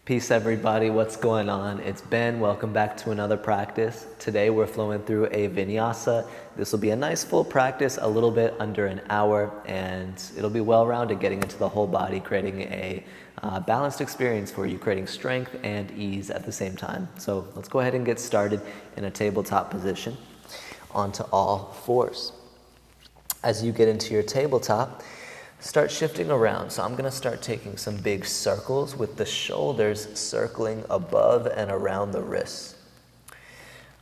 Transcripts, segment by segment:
Peace everybody, what's going on? It's Ben, welcome back to another practice. Today we're flowing through a vinyasa. This will be a nice full practice, a little bit under an hour, and it'll be well-rounded, getting into the whole body, creating a balanced experience for you, creating strength and ease at the same time. So let's go ahead and get started in a tabletop position onto all fours. As you get into your tabletop, start shifting around. So I'm going to start taking some big circles with the shoulders circling above and around the wrists.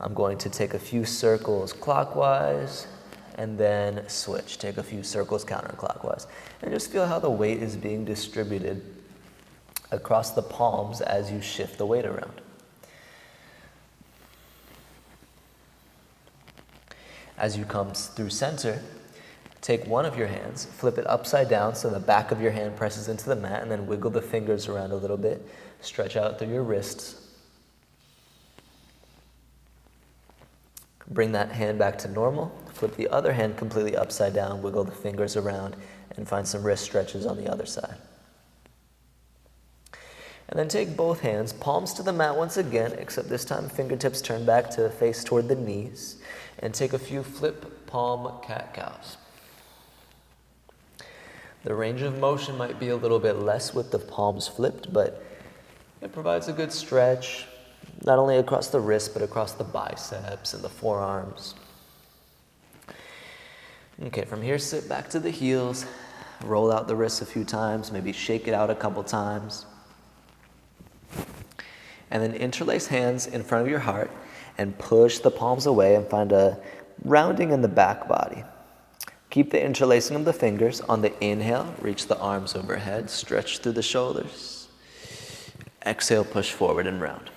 I'm going to take a few circles clockwise and then switch. Take a few circles counterclockwise. And just feel how the weight is being distributed across the palms as you shift the weight around. As you come through center, take one of your hands, flip it upside down so the back of your hand presses into the mat, and then wiggle the fingers around a little bit. Stretch out through your wrists. Bring that hand back to normal. Flip the other hand completely upside down, wiggle the fingers around, and find some wrist stretches on the other side. And then take both hands, palms to the mat once again, except this time fingertips turn back to face toward the knees, and take a few flip palm cat-cows. The range of motion might be a little bit less with the palms flipped, but it provides a good stretch, not only across the wrists, but across the biceps and the forearms. Okay, from here, sit back to the heels, roll out the wrists a few times, maybe shake it out a couple times. And then interlace hands in front of your heart and push the palms away and find a rounding in the back body. Keep the interlacing of the fingers. On the inhale, reach the arms overhead, stretch through the shoulders. Exhale, push forward and round.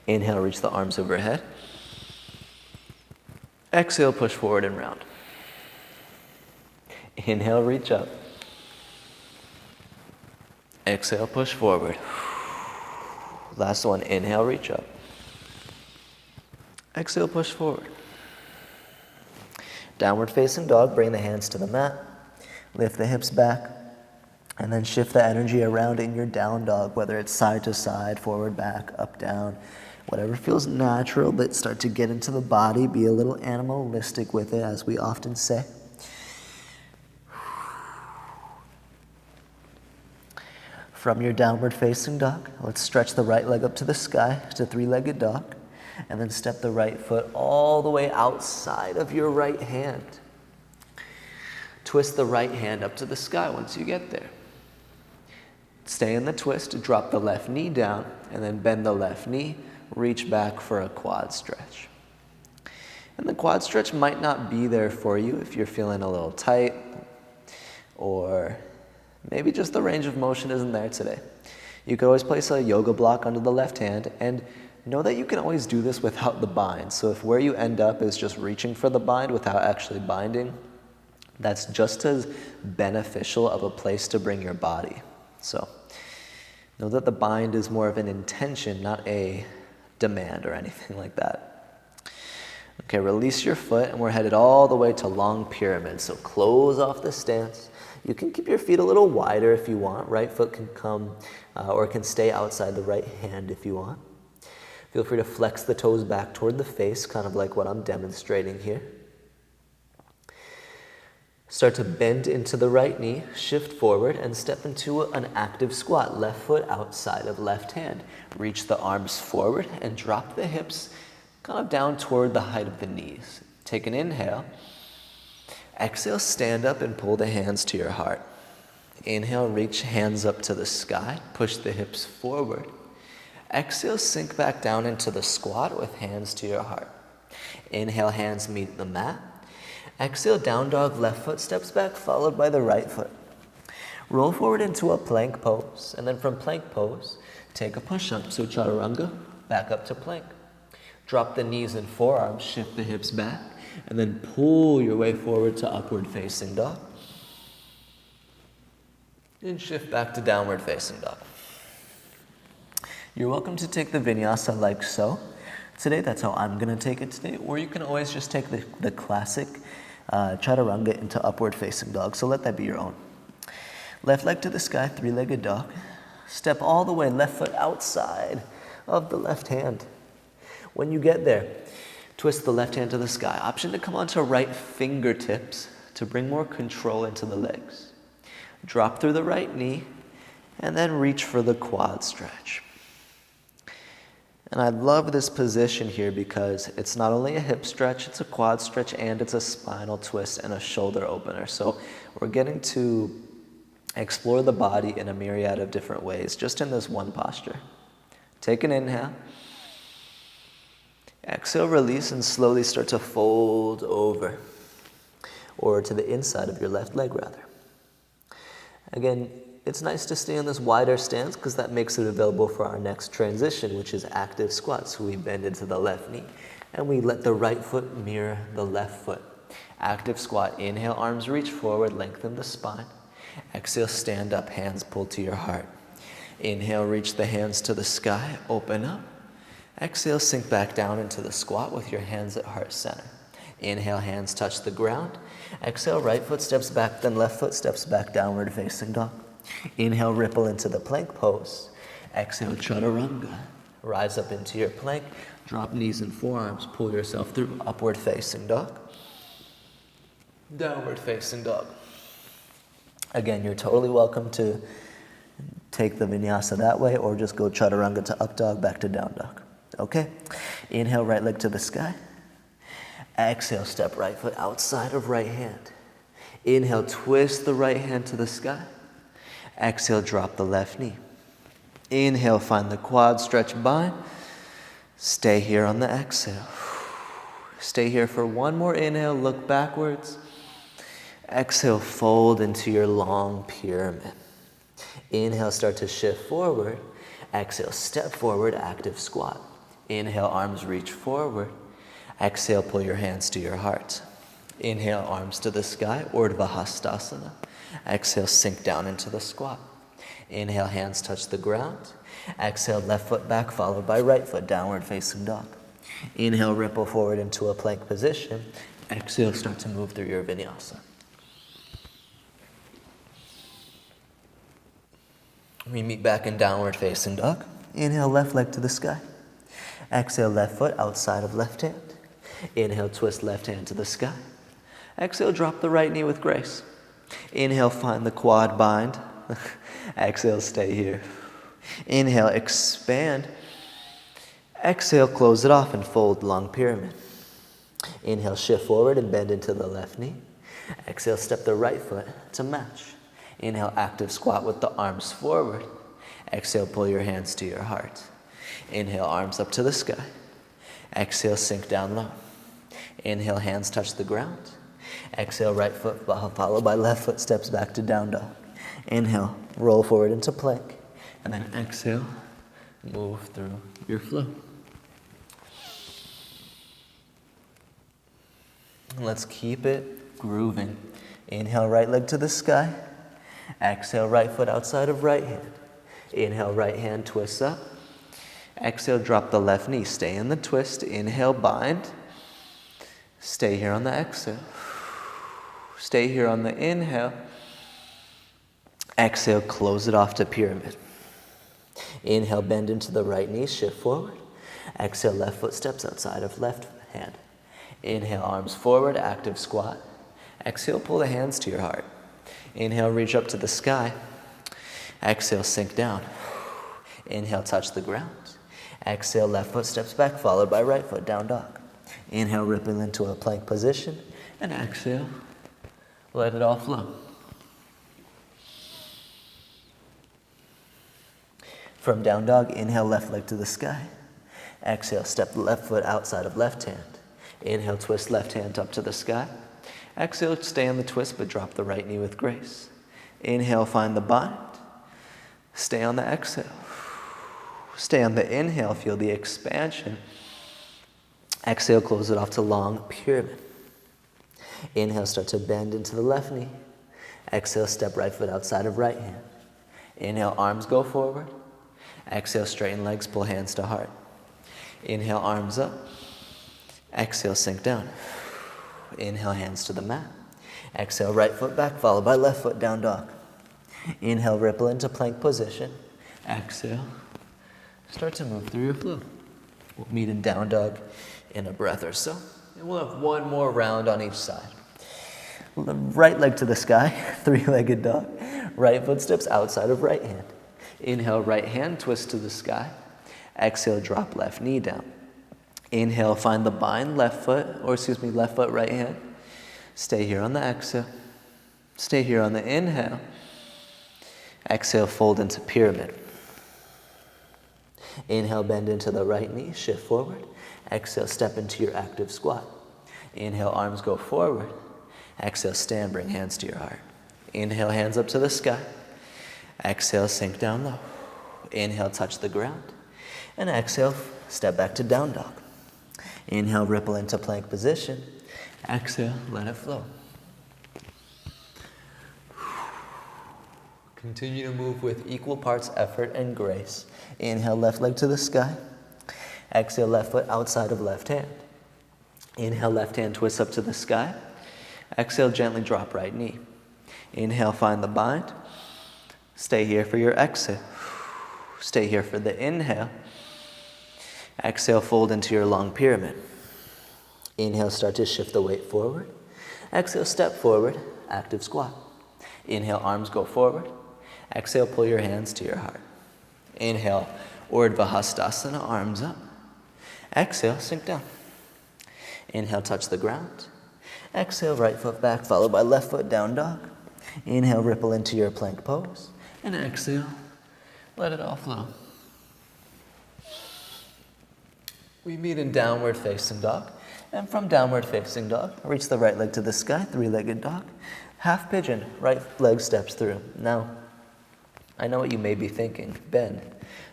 Inhale, reach the arms overhead. Exhale, push forward and round. Inhale, reach up. Exhale, push forward. Last one, inhale, reach up. Exhale, push forward. Downward facing dog, bring the hands to the mat, lift the hips back, and then shift the energy around in your down dog, whether it's side to side, forward, back, up, down, whatever feels natural, but start to get into the body, be a little animalistic with it, as we often say. From your downward facing dog, let's stretch the right leg up to the sky to three-legged dog. And then step the right foot all the way outside of your right hand. Twist the right hand up to the sky once you get there. Stay in the twist, drop the left knee down, and then bend the left knee, reach back for a quad stretch. And the quad stretch might not be there for you if you're feeling a little tight, or maybe just the range of motion isn't there today. You could always place a yoga block under the left hand, and know that you can always do this without the bind. So if where you end up is just reaching for the bind without actually binding, that's just as beneficial of a place to bring your body. So know that the bind is more of an intention, not a demand or anything like that. Okay, release your foot, and we're headed all the way to long pyramid. So close off the stance. You can keep your feet a little wider if you want. Right foot can come or can stay outside the right hand if you want. Feel free to flex the toes back toward the face, kind of like what I'm demonstrating here. Start to bend into the right knee, shift forward, and step into an active squat. Left foot outside of left hand. Reach the arms forward and drop the hips kind of down toward the height of the knees. Take an inhale. Exhale, stand up and pull the hands to your heart. Inhale, reach hands up to the sky. Push the hips forward. Exhale, sink back down into the squat with hands to your heart. Inhale, hands meet the mat. Exhale, down dog, left foot steps back, followed by the right foot. Roll forward into a plank pose, and then from plank pose, take a push-up. So chaturanga, back up to plank. Drop the knees and forearms, shift the hips back, and then pull your way forward to upward facing dog. And shift back to downward facing dog. You're welcome to take the vinyasa like so. Today, that's how I'm going to take it today. Or you can always just take the classic chaturanga into upward facing dog. So let that be your own. Left leg to the sky, three-legged dog. Step all the way, left foot outside of the left hand. When you get there, twist the left hand to the sky. Option to come onto right fingertips to bring more control into the legs. Drop through the right knee, and then reach for the quad stretch. And I love this position here because it's not only a hip stretch, it's a quad stretch, and it's a spinal twist and a shoulder opener. So we're getting to explore the body in a myriad of different ways, just in this one posture. Take an inhale. Exhale, release, and slowly start to fold over, or to the inside of your left leg, rather. Again, it's nice to stay in this wider stance because that makes it available for our next transition, which is active squat. So we bend into the left knee, and we let the right foot mirror the left foot. Active squat, inhale, arms reach forward, lengthen the spine. Exhale, stand up, hands pull to your heart. Inhale, reach the hands to the sky, open up. Exhale, sink back down into the squat with your hands at heart center. Inhale, hands touch the ground. Exhale, right foot steps back, then left foot steps back, downward facing dog. Inhale, ripple into the plank pose. Exhale, chaturanga. Rise up into your plank, drop knees and forearms, pull yourself through, upward facing dog. Downward facing dog. Again, you're totally welcome to take the vinyasa that way or just go chaturanga to up dog, back to down dog. Okay? Inhale, right leg to the sky. Exhale, step right foot outside of right hand. Inhale, twist the right hand to the sky. Exhale, drop the left knee. Inhale, find the quad stretch bind. Stay here on the exhale. Stay here for one more inhale, look backwards. Exhale, fold into your long pyramid. Inhale, start to shift forward. Exhale, step forward, active squat. Inhale, arms reach forward. Exhale, pull your hands to your heart. Inhale, arms to the sky, Urdhva Hastasana. Exhale, sink down into the squat. Inhale, hands touch the ground. Exhale, left foot back, followed by right foot, downward facing dog. Inhale, ripple forward into a plank position. Exhale, start to move through your vinyasa. We meet back in downward facing dog. Inhale, left leg to the sky. Exhale, left foot outside of left hand. Inhale, twist left hand to the sky. Exhale, drop the right knee with grace. Inhale, find the quad bind. Exhale, stay here. Inhale, expand. Exhale, close it off and fold long pyramid. Inhale, shift forward and bend into the left knee. Exhale, step the right foot to match. Inhale, active squat with the arms forward. Exhale, pull your hands to your heart. Inhale, arms up to the sky. Exhale, sink down low. Inhale, hands touch the ground. Exhale, right foot followed by left foot steps back to down dog. Inhale, roll forward into plank. And then exhale, move through your flow. Let's keep it grooving. Inhale, right leg to the sky. Exhale, right foot outside of right hand. Inhale, right hand twists up. Exhale, drop the left knee. Stay in the twist. Inhale, bind. Stay here on the exhale. Stay here on the inhale. Exhale, close it off to pyramid. Inhale, bend into the right knee, shift forward. Exhale, left foot steps outside of left hand. Inhale, arms forward, active squat. Exhale, pull the hands to your heart. Inhale, reach up to the sky. Exhale, sink down. Inhale, touch the ground. Exhale, left foot steps back, followed by right foot, down dog. Inhale, ripple into a plank position. And exhale, let it all flow. From down dog, inhale, left leg to the sky. Exhale, step the left foot outside of left hand. Inhale, twist left hand up to the sky. Exhale, stay on the twist, but drop the right knee with grace. Inhale, find the bind. Stay on the exhale. Stay on the inhale, feel the expansion. Exhale, close it off to long pyramid. Inhale, start to bend into the left knee. Exhale, step right foot outside of right hand. Inhale, arms go forward. Exhale, straighten legs, pull hands to heart. Inhale, arms up. Exhale, sink down. Inhale, hands to the mat. Exhale, right foot back, followed by left foot, down dog. Inhale, ripple into plank position. Exhale. Start to move through your flow. We'll meet in down dog in a breath or so. And we'll have one more round on each side. Right leg to the sky, three-legged dog. Right foot steps outside of right hand. Inhale, right hand, twist to the sky. Exhale, drop left knee down. Inhale, find the bind, left foot, right hand. Stay here on the exhale. Stay here on the inhale. Exhale, fold into pyramid. Inhale, bend into the right knee, shift forward. Exhale, step into your active squat. Inhale, arms go forward. Exhale, stand, bring hands to your heart. Inhale, hands up to the sky. Exhale, sink down low. Inhale, touch the ground. And exhale, step back to down dog. Inhale, ripple into plank position. Exhale, let it flow. Continue to move with equal parts effort and grace. Inhale, left leg to the sky. Exhale, left foot outside of left hand. Inhale, left hand twist up to the sky. Exhale, gently drop right knee. Inhale, find the bind. Stay here for your exhale. Stay here for the inhale. Exhale, fold into your long pyramid. Inhale, start to shift the weight forward. Exhale, step forward, active squat. Inhale, arms go forward. Exhale, pull your hands to your heart. Inhale, Urdhva Hastasana, arms up. Exhale, sink down. Inhale, touch the ground. Exhale, right foot back, followed by left foot down dog. Inhale, ripple into your plank pose. And exhale, let it all flow. We meet in downward facing dog. And from downward facing dog, reach the right leg to the sky, three-legged dog. Half pigeon, right leg steps through. Now, I know what you may be thinking. Ben,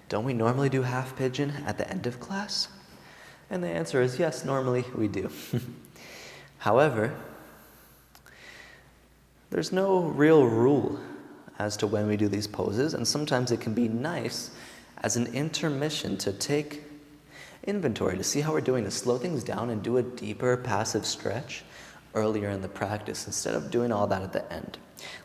don't we normally do half pigeon at the end of class? And the answer is yes, normally we do. However, there's no real rule as to when we do these poses, and sometimes it can be nice as an intermission to take inventory, to see how we're doing, to slow things down and do a deeper passive stretch earlier in the practice instead of doing all that at the end.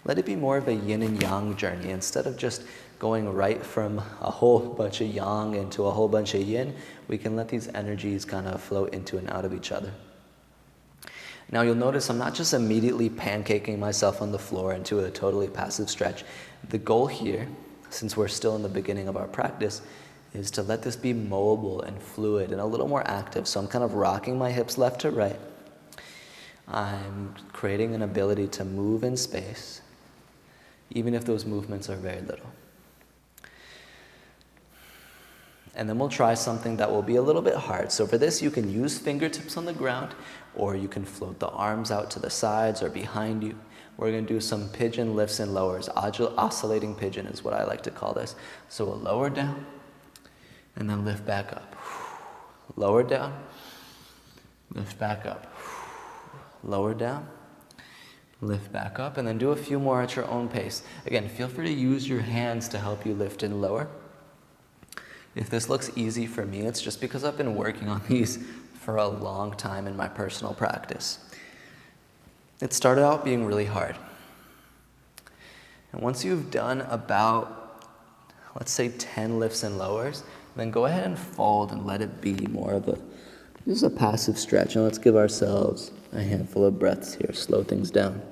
Let it be more of a yin and yang journey. Instead of just going right from a whole bunch of yang into a whole bunch of yin, we can let these energies kind of flow into and out of each other. Now you'll notice I'm not just immediately pancaking myself on the floor into a totally passive stretch. The goal here, since we're still in the beginning of our practice, is to let this be mobile and fluid and a little more active. So I'm kind of rocking my hips left to right. I'm creating an ability to move in space, even if those movements are very little. And then we'll try something that will be a little bit hard. So for this, you can use fingertips on the ground, or you can float the arms out to the sides or behind you. We're going to do some pigeon lifts and lowers. Oscillating pigeon is what I like to call this. So we'll lower down, and then lift back up. Lower down, lift back up. Lower down, lift back up, and then do a few more at your own pace. Again, feel free to use your hands to help you lift and lower. If this looks easy for me, it's just because I've been working on these for a long time in my personal practice. It started out being really hard. And once you've done about, let's say 10 lifts and lowers, then go ahead and fold and let it be more of just a passive stretch. And let's give ourselves a handful of breaths here, slow things down.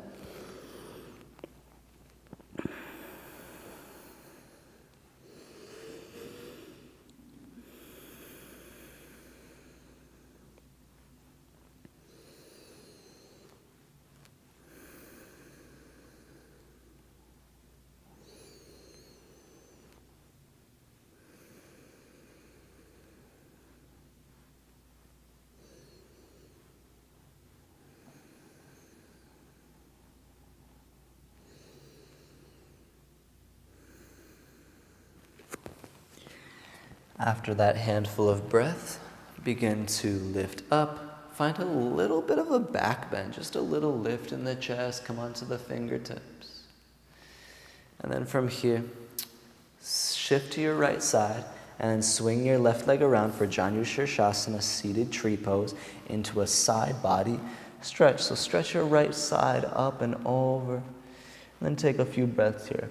After that handful of breath, begin to lift up. Find a little bit of a back bend, just a little lift in the chest. Come onto the fingertips. And then from here, shift to your right side and then swing your left leg around for Janu Shirshasana, seated tree pose, into a side body stretch. So stretch your right side up and over. And then take a few breaths here.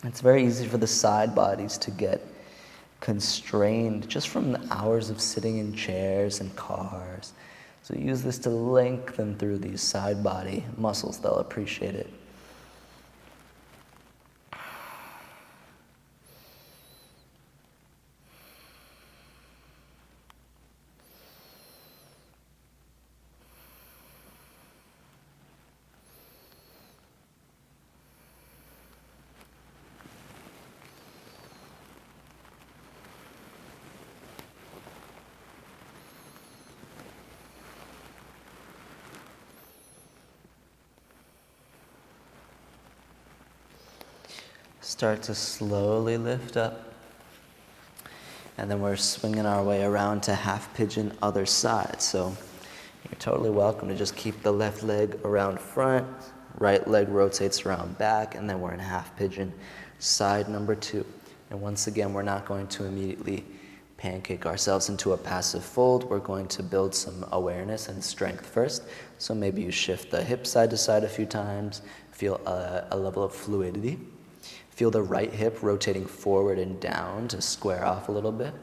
It's very easy for the side bodies to get constrained just from the hours of sitting in chairs and cars. So use this to lengthen through these side body muscles. They'll appreciate it. Start to slowly lift up. And then we're swinging our way around to half pigeon other side. So you're totally welcome to just keep the left leg around front, right leg rotates around back, and then we're in half pigeon side number 2. And once again, we're not going to immediately pancake ourselves into a passive fold. We're going to build some awareness and strength first. So maybe you shift the hip side to side a few times, feel a level of fluidity. Feel the right hip rotating forward and down to square off a little bit.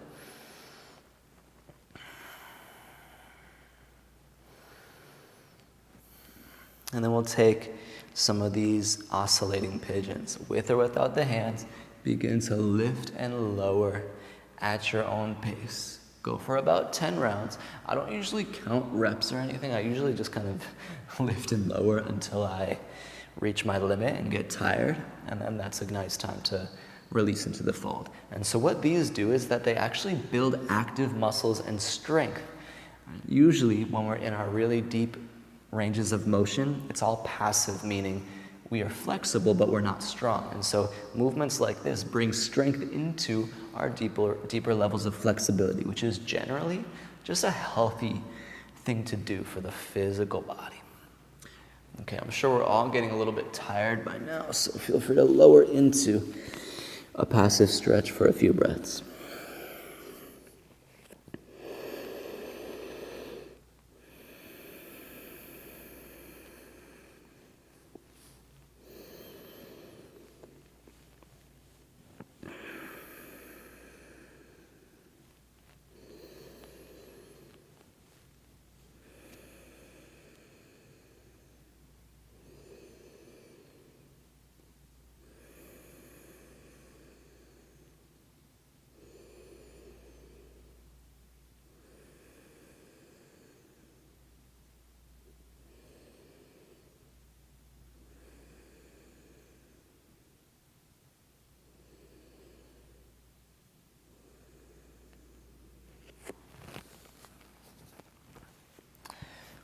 And then we'll take some of these oscillating pigeons. With or without the hands, begin to lift and lower at your own pace. Go for about 10 rounds. I don't usually count reps or anything. I usually just kind of lift and lower until I reach my limit and get tired, and then that's a nice time to release into the fold. And so what these do is that they actually build active muscles and strength. Usually when we're in our really deep ranges of motion, it's all passive, meaning we are flexible but we're not strong. And so movements like this bring strength into our deeper levels of flexibility, which is generally just a healthy thing to do for the physical body. Okay, I'm sure we're all getting a little bit tired by now, so feel free to lower into a passive stretch for a few breaths.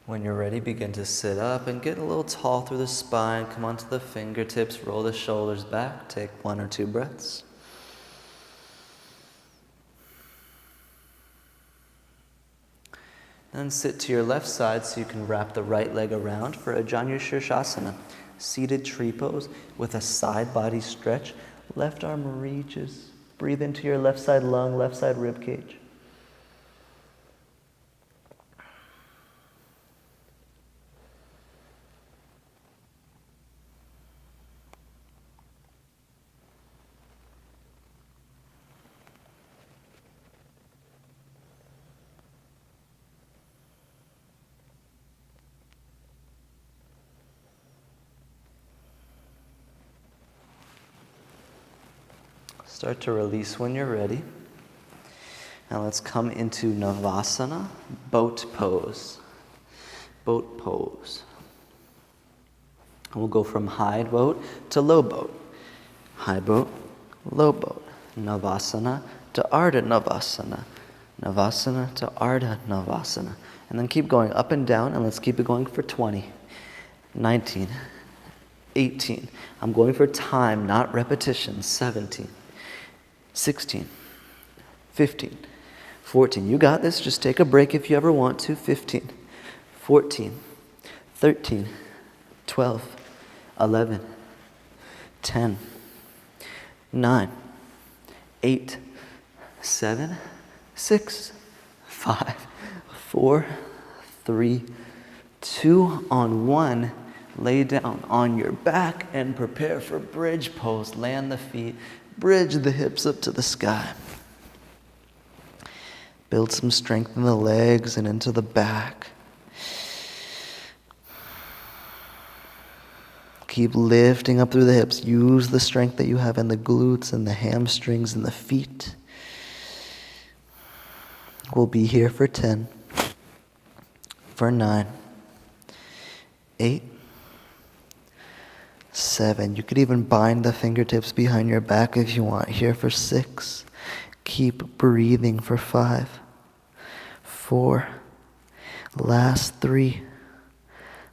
When you're ready, begin to sit up and get a little tall through the spine. Come onto the fingertips, roll the shoulders back. Take 1 or 2 breaths. Then sit to your left side so you can wrap the right leg around for a Janu Shirshasana. Seated tree pose with a side body stretch. Left arm reaches. Breathe into your left side lung, left side rib cage. Start to release when you're ready. Now let's come into Navasana, boat pose. Boat pose. And we'll go from high boat to low boat. High boat, low boat. Navasana to Ardha Navasana. Navasana to Ardha Navasana. And then keep going up and down, and let's keep it going for 20, 19, 18. I'm going for time, not repetition. 17. 16, 15, 14. You got this. Just take a break if you ever want to. 15, 14, 13, 12, 11, 10, 9, 8, 7, 6, 5, 4, 3, 2, on 1. Lay down on your back and prepare for bridge pose. Land the feet, bridge the hips up to the sky. Build some strength in the legs and into the back. Keep lifting up through the hips. Use the strength that you have in the glutes and the hamstrings and the feet. We'll be here for 10, for 9, 8, 7. You could even bind the fingertips behind your back if you want. Here for 6. Keep breathing for 5, 4, last 3,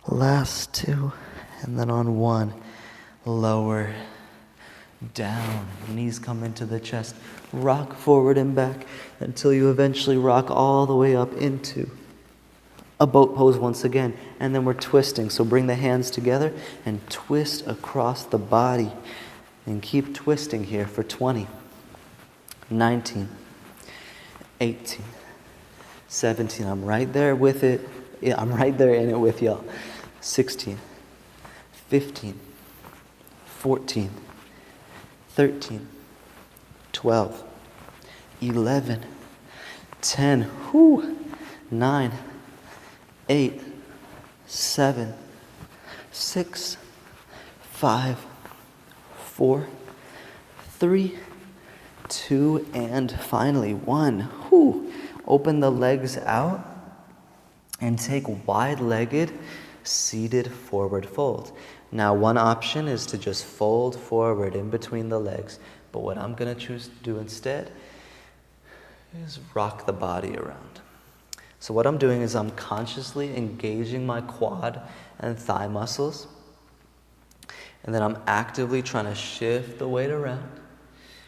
last 2, and then on 1, lower, down, knees come into the chest, rock forward and back until you eventually rock all the way up into a boat pose once again. And then we're twisting, so bring the hands together and twist across the body and keep twisting here for 20, 19, 18, 17, I'm right there with it. Yeah, I'm right there in it with y'all. 16, 15, 14, 13, 12, 11, 10, 9, 8, 7, 6, 5, 4, 3, 2, and finally 1. Open the legs out and take wide-legged seated forward fold. Now, one option is to just fold forward in between the legs, but what I'm going to choose to do instead is rock the body around. So what I'm doing is I'm consciously engaging my quad and thigh muscles, and then I'm actively trying to shift the weight around.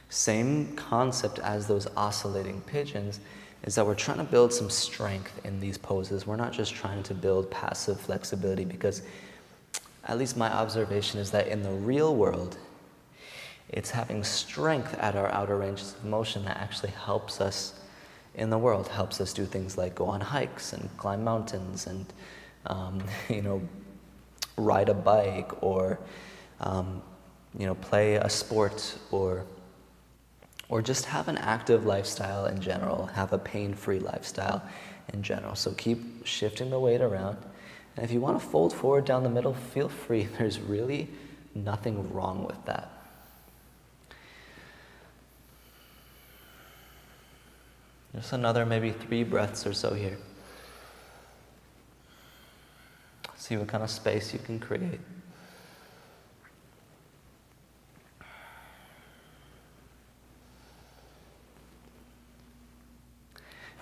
Same concept as those oscillating pigeons is that we're trying to build some strength in these poses. We're not just trying to build passive flexibility, because at least my observation is that in the real world, it's having strength at our outer ranges of motion that actually helps us in the world, helps us do things like go on hikes and climb mountains and, ride a bike or, play a sport or just have an active lifestyle in general, have a pain-free lifestyle in general. So keep shifting the weight around. And if you want to fold forward down the middle, feel free. There's really nothing wrong with that. Just another maybe 3 breaths or so here. See what kind of space you can create.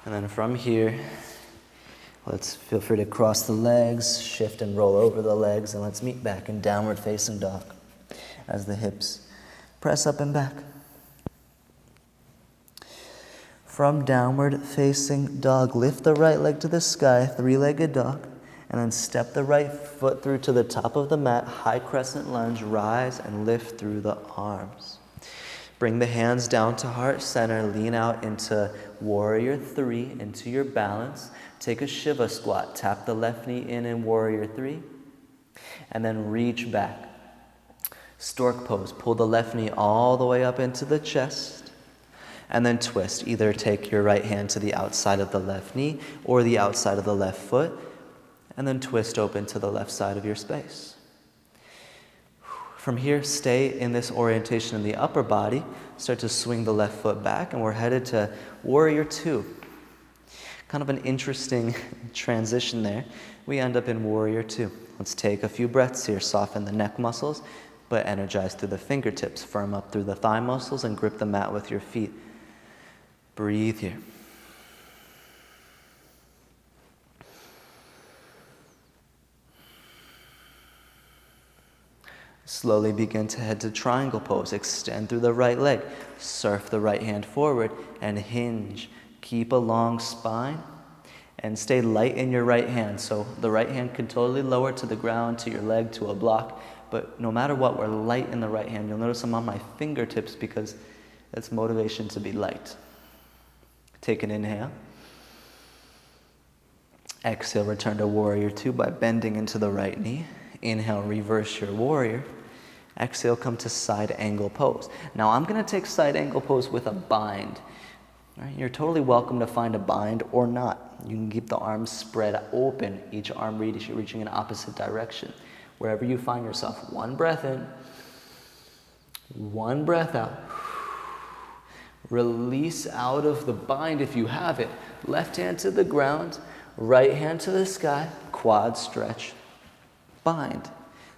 And then from here, let's feel free to cross the legs, shift and roll over the legs, and let's meet back in downward facing dog as the hips press up and back. From downward facing dog, lift the right leg to the sky, 3-legged dog, and then step the right foot through to the top of the mat, high crescent lunge, rise and lift through the arms. Bring the hands down to heart center, lean out into warrior 3, into your balance. Take a Shiva squat, tap the left knee in warrior 3, and then reach back. Stork pose, pull the left knee all the way up into the chest, and then twist. Either take your right hand to the outside of the left knee or the outside of the left foot, and then twist open to the left side of your space. From here, stay in this orientation in the upper body. Start to swing the left foot back, and we're headed to warrior 2. Kind of an interesting transition there. We end up in warrior 2. Let's take a few breaths here. Soften the neck muscles, but energize through the fingertips. Firm up through the thigh muscles and grip the mat with your feet. Breathe here. Slowly begin to head to triangle pose. Extend through the right leg. Surf the right hand forward and hinge. Keep a long spine and stay light in your right hand. So the right hand can totally lower to the ground, to your leg, to a block. But no matter what, we're light in the right hand. You'll notice I'm on my fingertips because it's motivation to be light. Take an inhale. Exhale, return to warrior 2 by bending into the right knee. Inhale, reverse your warrior. Exhale, come to side angle pose. Now I'm gonna take side angle pose with a bind. All right, you're totally welcome to find a bind or not. You can keep the arms spread open, each arm reaching in opposite direction. Wherever you find yourself, one breath in, one breath out. Release out of the bind if you have it. Left hand to the ground, right hand to the sky, quad stretch, bind.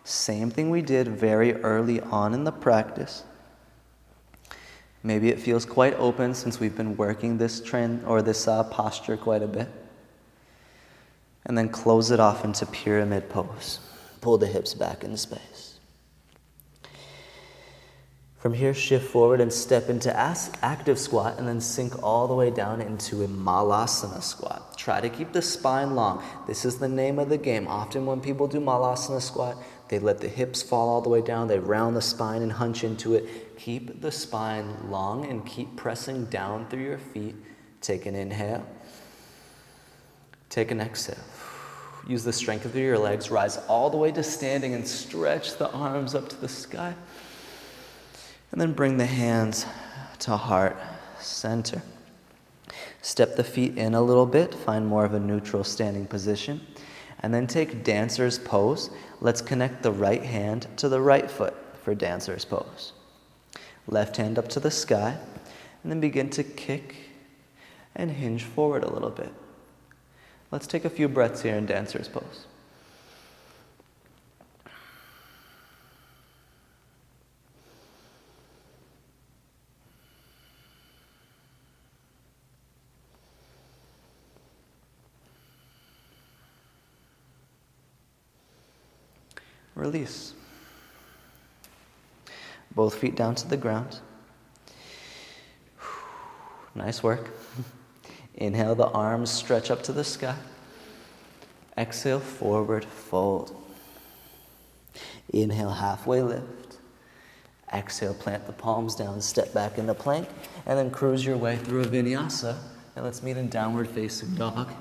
Same thing we did very early on in the practice. Maybe it feels quite open since we've been working this trend or this posture quite a bit. And then close it off into pyramid pose. Pull the hips back into space. From here, shift forward and step into active squat and then sink all the way down into a malasana squat. Try to keep the spine long. This is the name of the game. Often when people do malasana squat, they let the hips fall all the way down. They round the spine and hunch into it. Keep the spine long and keep pressing down through your feet. Take an inhale. Take an exhale. Use the strength of your legs. Rise all the way to standing and stretch the arms up to the sky. And then bring the hands to heart center. Step the feet in a little bit. Find more of a neutral standing position. And then take dancer's pose. Let's connect the right hand to the right foot for dancer's pose. Left hand up to the sky. And then begin to kick and hinge forward a little bit. Let's take a few breaths here in dancer's pose. Release. Both feet down to the ground. Nice work. Inhale, the arms stretch up to the sky. Exhale, forward fold. Inhale, halfway lift. Exhale, plant the palms down, step back into plank, and then cruise your way through a vinyasa. And let's meet in downward facing dog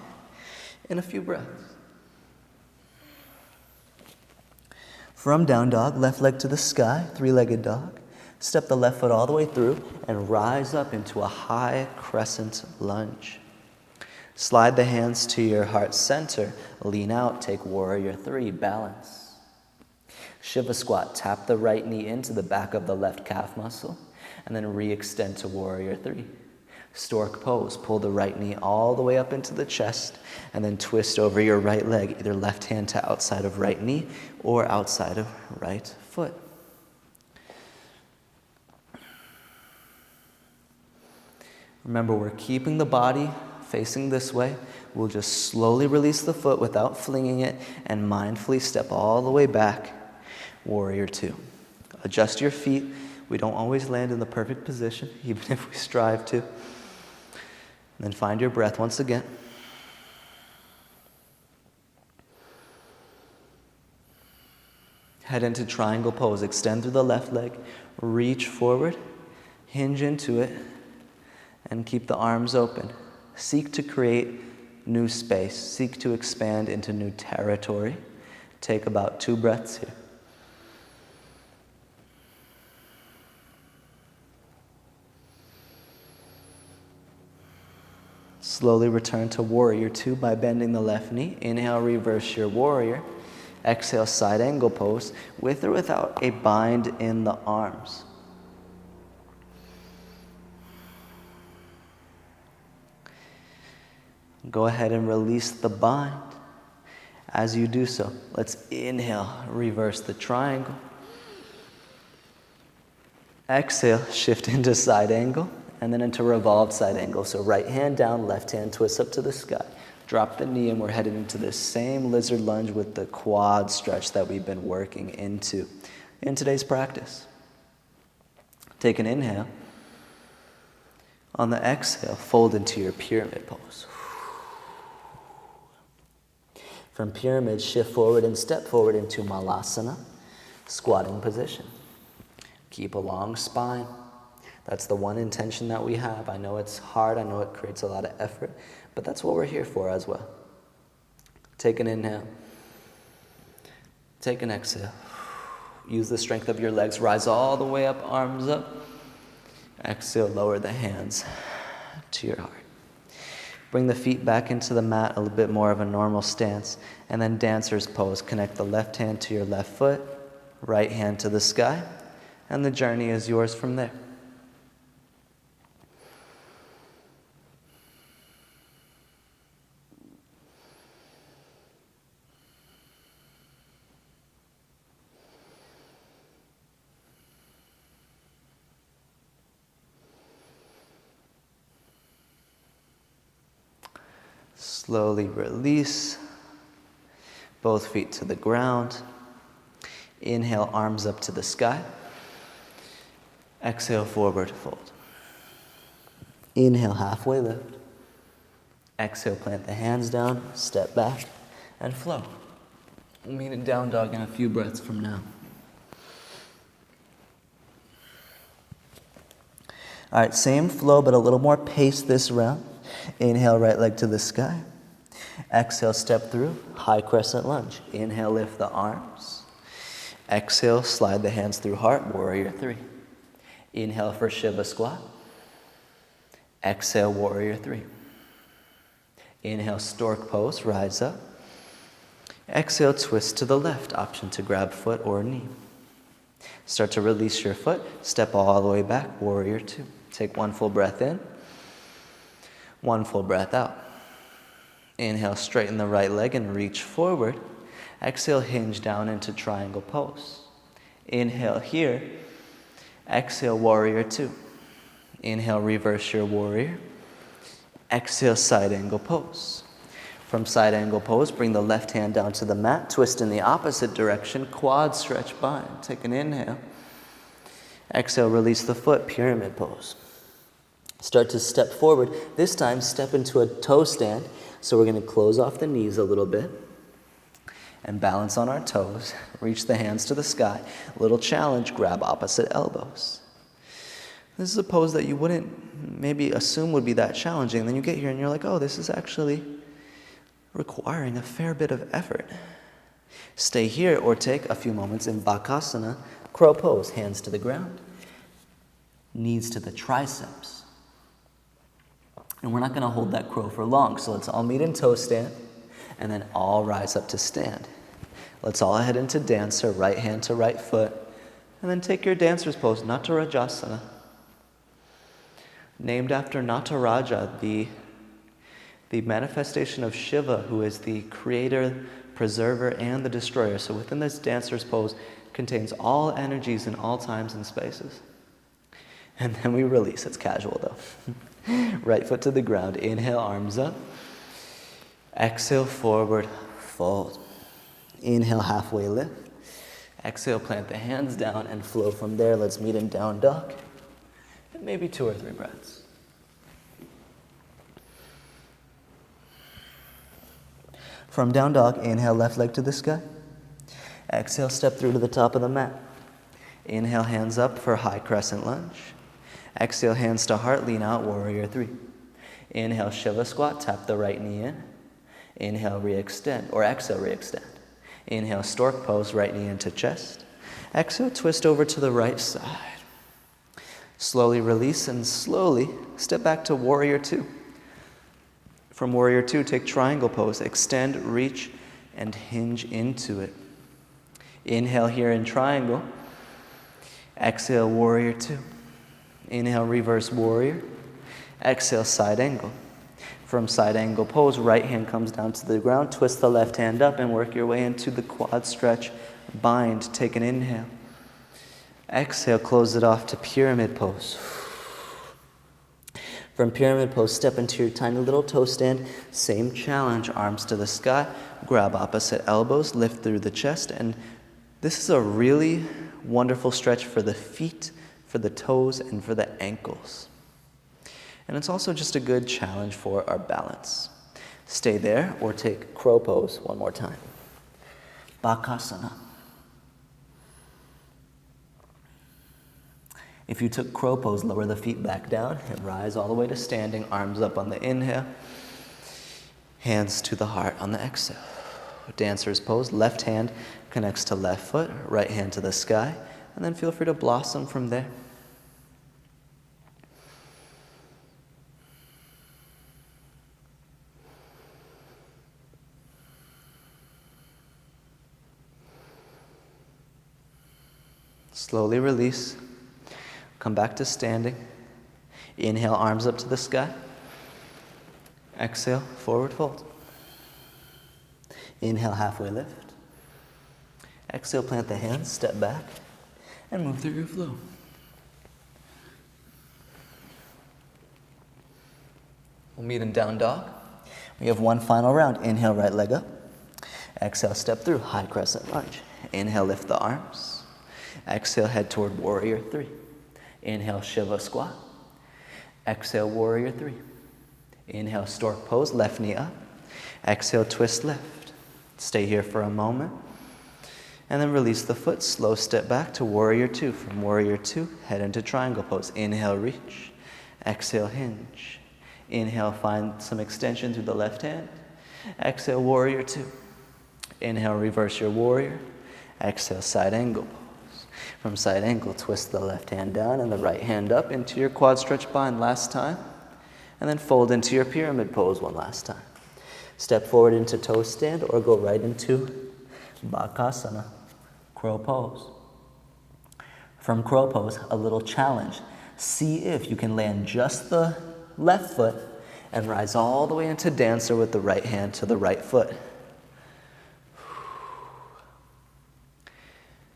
in a few breaths. From down dog, left leg to the sky, three-legged dog. Step the left foot all the way through and rise up into a high crescent lunge. Slide the hands to your heart center. Lean out, take warrior three, balance. Shiva squat, tap the right knee into the back of the left calf muscle, and then re-extend to warrior three. Stork pose, pull the right knee all the way up into the chest, and then twist over your right leg, either left hand to outside of right knee or outside of right foot. Remember, we're keeping the body facing this way. We'll just slowly release the foot without flinging it and mindfully step all the way back. Warrior two. Adjust your feet. We don't always land in the perfect position, even if we strive to. And then find your breath once again. Head into triangle pose. Extend through the left leg. Reach forward. Hinge into it. And keep the arms open. Seek to create new space. Seek to expand into new territory. Take about 2 breaths here. Slowly return to warrior two by bending the left knee. Inhale, reverse your warrior. Exhale, side angle pose with or without a bind in the arms. Go ahead and release the bind. As you do so, let's inhale, reverse the triangle. Exhale, shift into side angle and then into revolved side angle. So right hand down, left hand twist up to the sky. Drop the knee and we're headed into the same lizard lunge with the quad stretch that we've been working into in today's practice. Take an inhale. On the exhale, fold into your pyramid pose. From pyramid, shift forward and step forward into malasana, squatting position. Keep a long spine. That's the one intention that we have. I know it's hard, I know it creates a lot of effort, but that's what we're here for as well. Take an inhale. Take an exhale. Use the strength of your legs. Rise all the way up, arms up. Exhale, lower the hands to your heart. Bring the feet back into the mat, a little bit more of a normal stance. And then dancer's pose. Connect the left hand to your left foot, right hand to the sky, and the journey is yours from there. Slowly release both feet to the ground. Inhale, arms up to the sky. Exhale, forward fold. Inhale, halfway lift. Exhale, plant the hands down, step back, and flow. We'll meet in down dog in a few breaths from now. All right, same flow, but a little more pace this round. Inhale, right leg to the sky. Exhale, step through, high crescent lunge. Inhale, lift the arms. Exhale, slide the hands through heart, warrior three. Inhale for Shiva squat. Exhale, warrior three. Inhale, stork pose, rise up. Exhale, twist to the left, option to grab foot or knee. Start to release your foot, step all the way back, warrior two. Take one full breath in, one full breath out. Inhale, straighten the right leg and reach forward. Exhale, hinge down into triangle pose. Inhale here. Exhale, warrior two. Inhale, reverse your warrior. Exhale, side angle pose. From side angle pose, bring the left hand down to the mat. Twist in the opposite direction. Quad stretch bind. Take an inhale. Exhale, release the foot. Pyramid pose. Start to step forward. This time, step into a toe stand. So we're going to close off the knees a little bit and balance on our toes. Reach the hands to the sky. Little challenge, grab opposite elbows. This is a pose that you wouldn't maybe assume would be that challenging. Then you get here and you're like, oh, this is actually requiring a fair bit of effort. Stay here or take a few moments in Bakasana, crow pose, hands to the ground, knees to the triceps. And we're not going to hold that crow for long, so let's all meet in toe stand, and then all rise up to stand. Let's all head into dancer, right hand to right foot, and then take your dancer's pose, Natarajasana. Named after Nataraja, the manifestation of Shiva, who is the creator, preserver, and the destroyer. So within this dancer's pose contains all energies in all times and spaces. And then we release. It's casual though. Right foot to the ground. Inhale, arms up. Exhale, forward fold. Inhale, halfway lift. Exhale, plant the hands down and flow from there. Let's meet in down dog. And maybe 2 or 3 breaths. From down dog, inhale, left leg to the sky. Exhale, step through to the top of the mat. Inhale, hands up for high crescent lunge. Exhale, hands to heart, lean out, warrior three. Inhale, Shiva squat, tap the right knee in. Inhale, re-extend, or exhale, re-extend. Inhale, stork pose, right knee into chest. Exhale, twist over to the right side. Slowly release and slowly step back to warrior two. From warrior two, take triangle pose, extend, reach, and hinge into it. Inhale here in triangle. Exhale, warrior two. Inhale, reverse warrior. Exhale, side angle. From side angle pose, right hand comes down to the ground. Twist the left hand up and work your way into the quad stretch bind. Take an inhale. Exhale, close it off to pyramid pose. From pyramid pose, step into your tiny little toe stand. Same challenge, arms to the sky. Grab opposite elbows, lift through the chest. And this is a really wonderful stretch for the feet, for the toes, and for the ankles. And it's also just a good challenge for our balance. Stay there or take crow pose one more time. Bakasana. If you took crow pose, lower the feet back down and rise all the way to standing, arms up on the inhale, hands to the heart on the exhale. Dancer's pose, left hand connects to left foot, right hand to the sky, and then feel free to blossom from there. Slowly release. Come back to standing. Inhale, arms up to the sky. Exhale, forward fold. Inhale, halfway lift. Exhale, plant the hands, step back, and move through your flow. We'll meet in down dog. We have one final round. Inhale, right leg up. Exhale, step through, high crescent lunge. Inhale, lift the arms. Exhale, head toward warrior three. Inhale, Shiva squat. Exhale, warrior three. Inhale, stork pose, left knee up. Exhale, twist left. Stay here for a moment. And then release the foot, slow step back to warrior two. From warrior two, head into triangle pose. Inhale, reach. Exhale, hinge. Inhale, find some extension through the left hand. Exhale, warrior two. Inhale, reverse your warrior. Exhale, side angle pose. From side angle, twist the left hand down and the right hand up into your quad stretch bind last time. And then fold into your pyramid pose one last time. Step forward into toe stand or go right into Bakasana, crow pose. From crow pose, a little challenge. See if you can land just the left foot and rise all the way into dancer with the right hand to the right foot.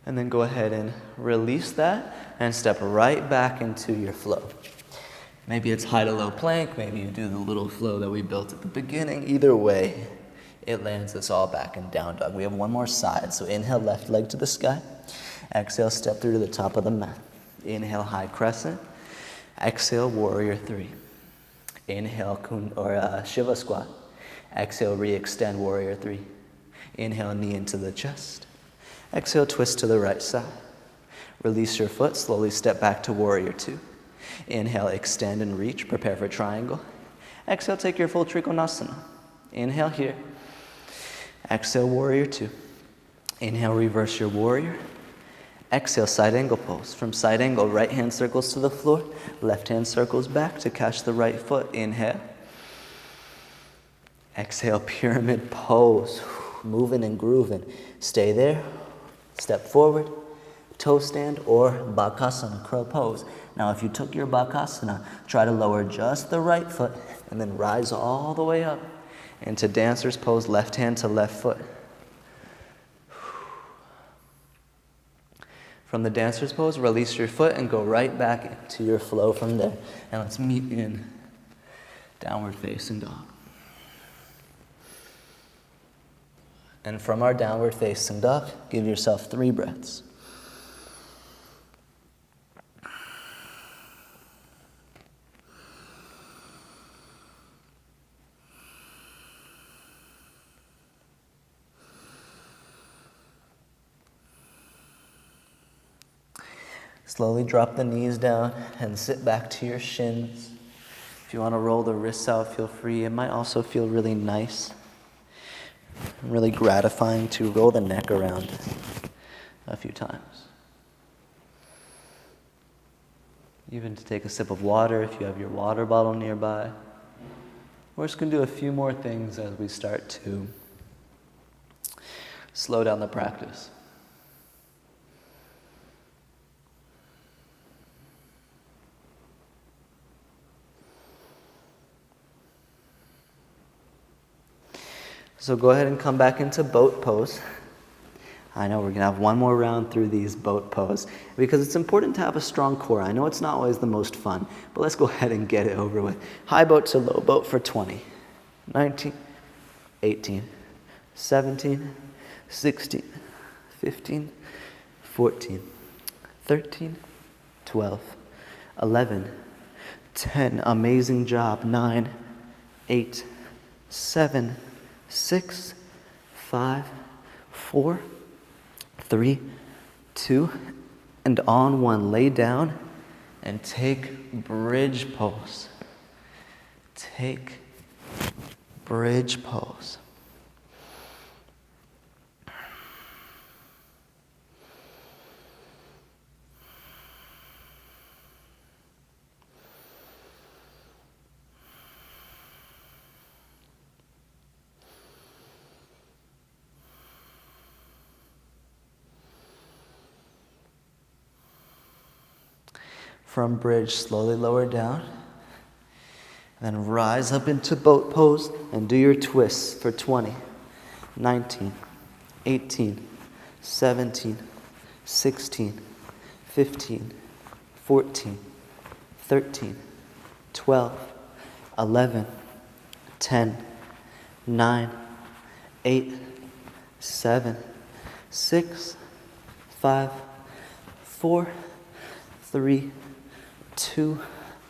And then go ahead and release that and step right back into your flow. Maybe it's high to low plank, maybe you do the little flow that we built at the beginning. Either way, it lands us all back in down dog. We have one more side, so inhale, left leg to the sky. Exhale, step through to the top of the mat. Inhale, high crescent. Exhale, warrior three. Inhale, Shiva squat. Exhale, re-extend, warrior three. Inhale, knee into the chest. Exhale, twist to the right side. Release your foot, slowly step back to warrior two. Inhale, extend and reach, prepare for triangle. Exhale, take your full Trikonasana. Inhale here. Exhale, warrior two. Inhale, reverse your warrior. Exhale, side angle pose. From side angle, right hand circles to the floor, left hand circles back to catch the right foot. Inhale. Exhale, pyramid pose. Moving and grooving. Stay there. Step forward. Toe stand or Bakasana, crow pose. Now if you took your Bakasana, try to lower just the right foot and then rise all the way up into dancer's pose, left hand to left foot. From the dancer's pose, release your foot and go right back into your flow from there. And let's meet in downward facing dog. And from our downward facing dog, give yourself 3 breaths. Slowly drop the knees down and sit back to your shins. If you want to roll the wrists out, feel free. It might also feel really nice, really gratifying to roll the neck around a few times. Even to take a sip of water if you have your water bottle nearby. We're just going to do a few more things as we start to slow down the practice. So go ahead and come back into boat pose. I know we're going to have one more round through these boat pose because it's important to have a strong core. I know it's not always the most fun, but let's go ahead and get it over with. High boat to low boat for 20, 19, 18, 17, 16, 15, 14, 13, 12, 11, 10. Amazing job. 9, 8, 7, 6, 5, 4, 3, 2, and on 1. Lay down and take bridge pose. Take bridge pose. From bridge, slowly lower down. Then rise up into boat pose and do your twists for 20, 19, 18, 17, 16, 15, 14, 13, 12, 11, 10, 9, 8, 7, 6, 5, 4, 3, 2,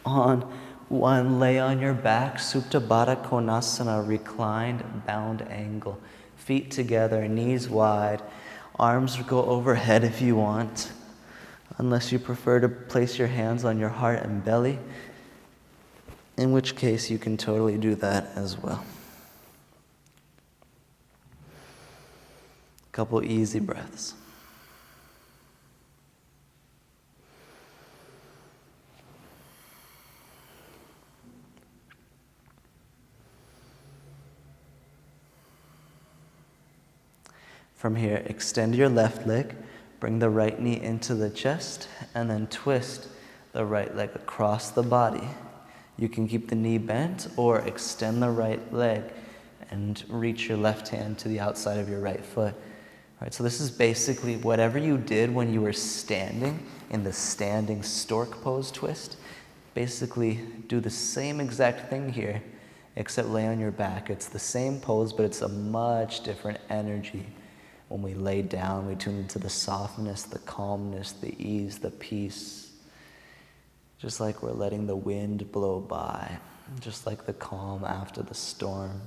on 1. Lay on your back, Supta Baddha Konasana, reclined bound angle. Feet together, knees wide, arms go overhead if you want, unless you prefer to place your hands on your heart and belly, in which case you can totally do that as well. Couple easy breaths. From here, extend your left leg, bring the right knee into the chest, and then twist the right leg across the body. You can keep the knee bent or extend the right leg and reach your left hand to the outside of your right foot. All right, so this is basically whatever you did when you were standing in the standing stork pose twist. Basically do the same exact thing here, except lay on your back. It's the same pose, but it's a much different energy. When we lay down, we tune into the softness, the calmness, the ease, the peace. Just like we're letting the wind blow by, just like the calm after the storm.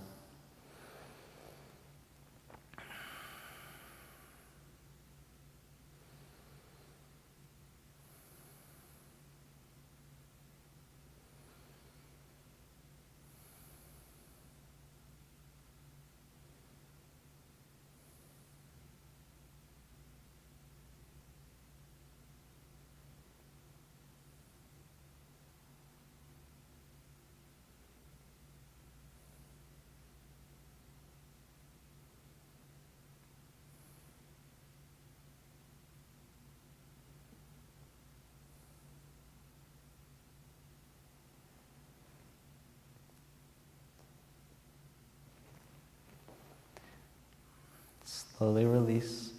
Slowly release,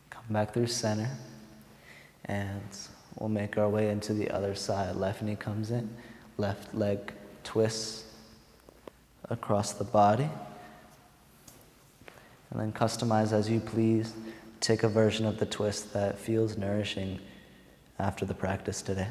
come back through center, and we'll make our way into the other side. Left knee comes in, left leg twists across the body, and then customize as you please. Take a version of the twist that feels nourishing after the practice today.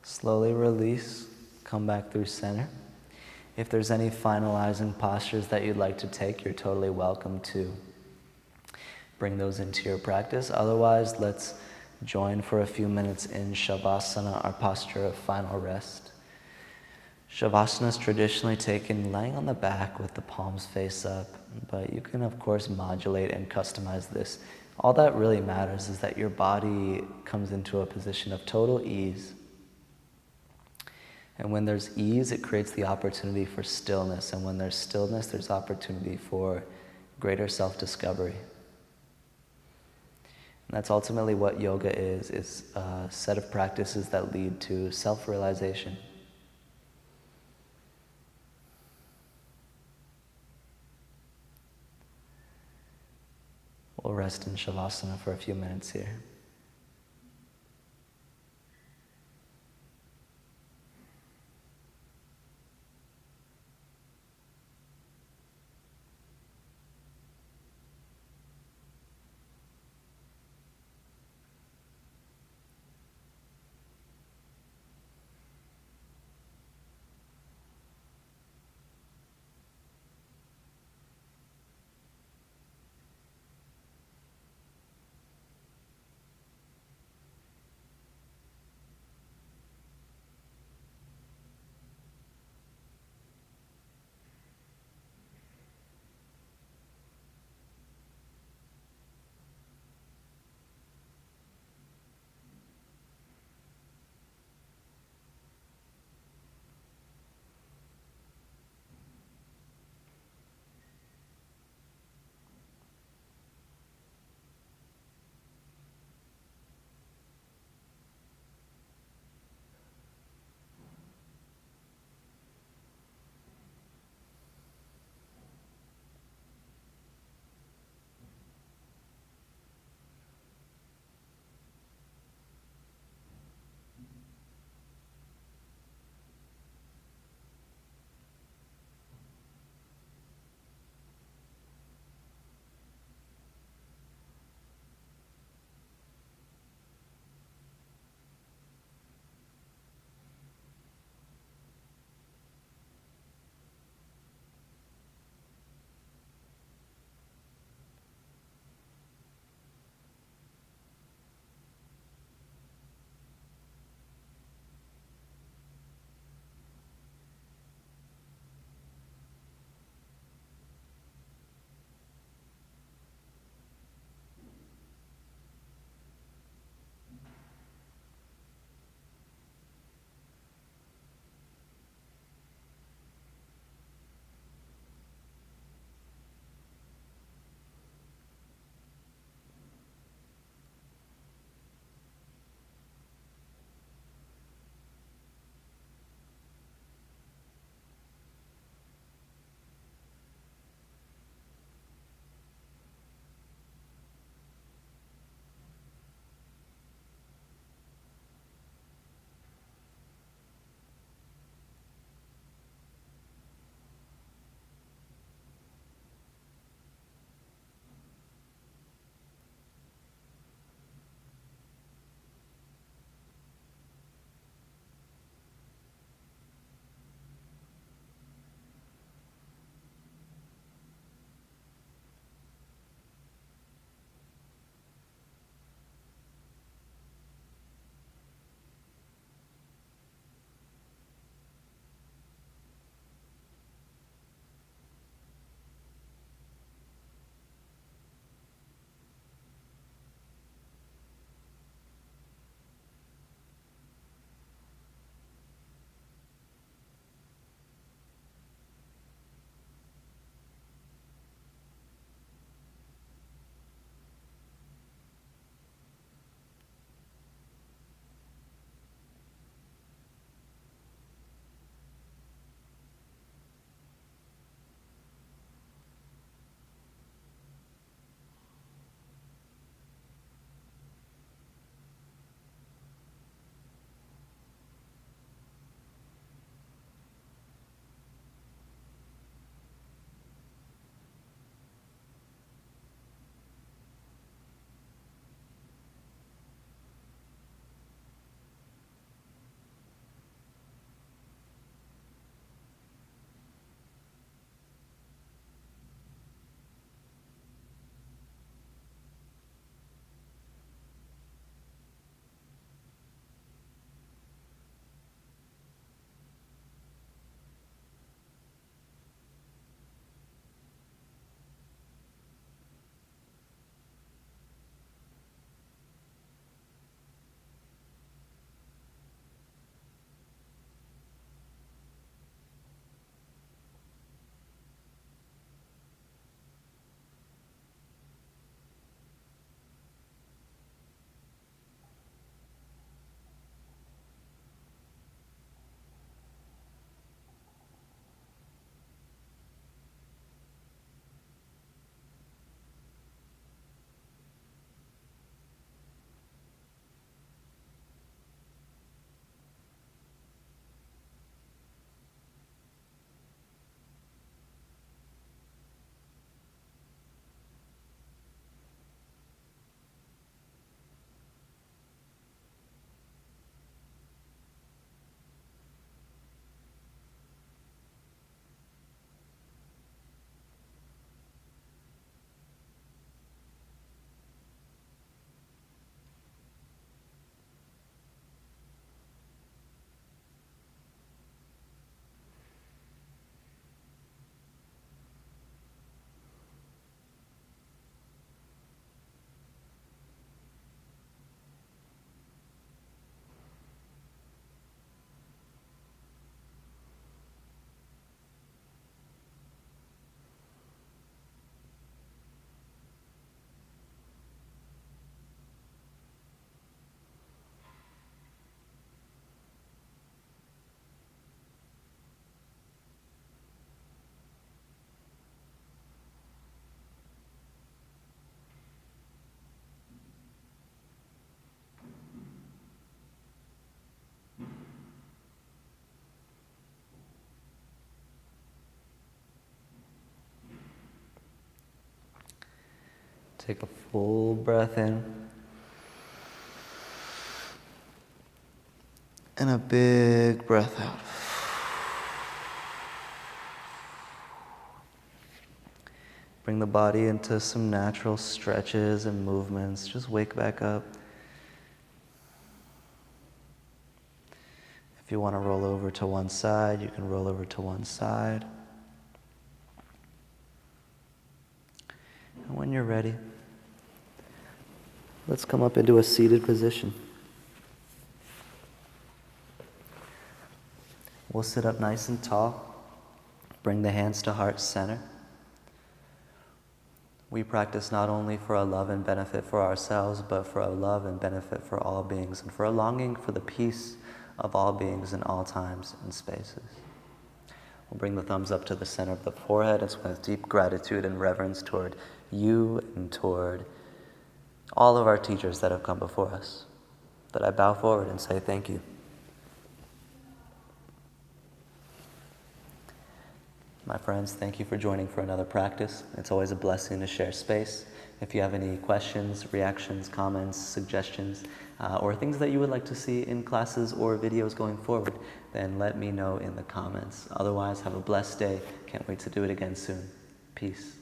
Slowly release, come back through center. If there's any finalizing postures that you'd like to take, you're totally welcome to bring those into your practice. Otherwise, let's join for a few minutes in Shavasana, our posture of final rest. Shavasana is traditionally taken laying on the back with the palms face up, but you can of course modulate and customize this. All that really matters is that your body comes into a position of total ease. And when there's ease, it creates the opportunity for stillness. And when there's stillness, there's opportunity for greater self-discovery. And that's ultimately what yoga is a set of practices that lead to self-realization. rest in Shavasana for a few minutes here. Take a full breath in. And a big breath out. Bring the body into some natural stretches and movements. Just wake back up. If you want to roll over to one side, you can roll over to one side. And when you're ready, let's come up into a seated position. We'll sit up nice and tall. Bring the hands to heart center. We practice not only for a love and benefit for ourselves, but for a love and benefit for all beings, and for a longing for the peace of all beings in all times and spaces. We'll bring the thumbs up to the center of the forehead. It's with deep gratitude and reverence toward you and toward all of our teachers that have come before us, that I bow forward and say thank you. My friends, thank you for joining for another practice. It's always a blessing to share space. If you have any questions, reactions, comments, suggestions, or things that you would like to see in classes or videos going forward, then let me know in the comments. Otherwise, have a blessed day. Can't wait to do it again soon. Peace.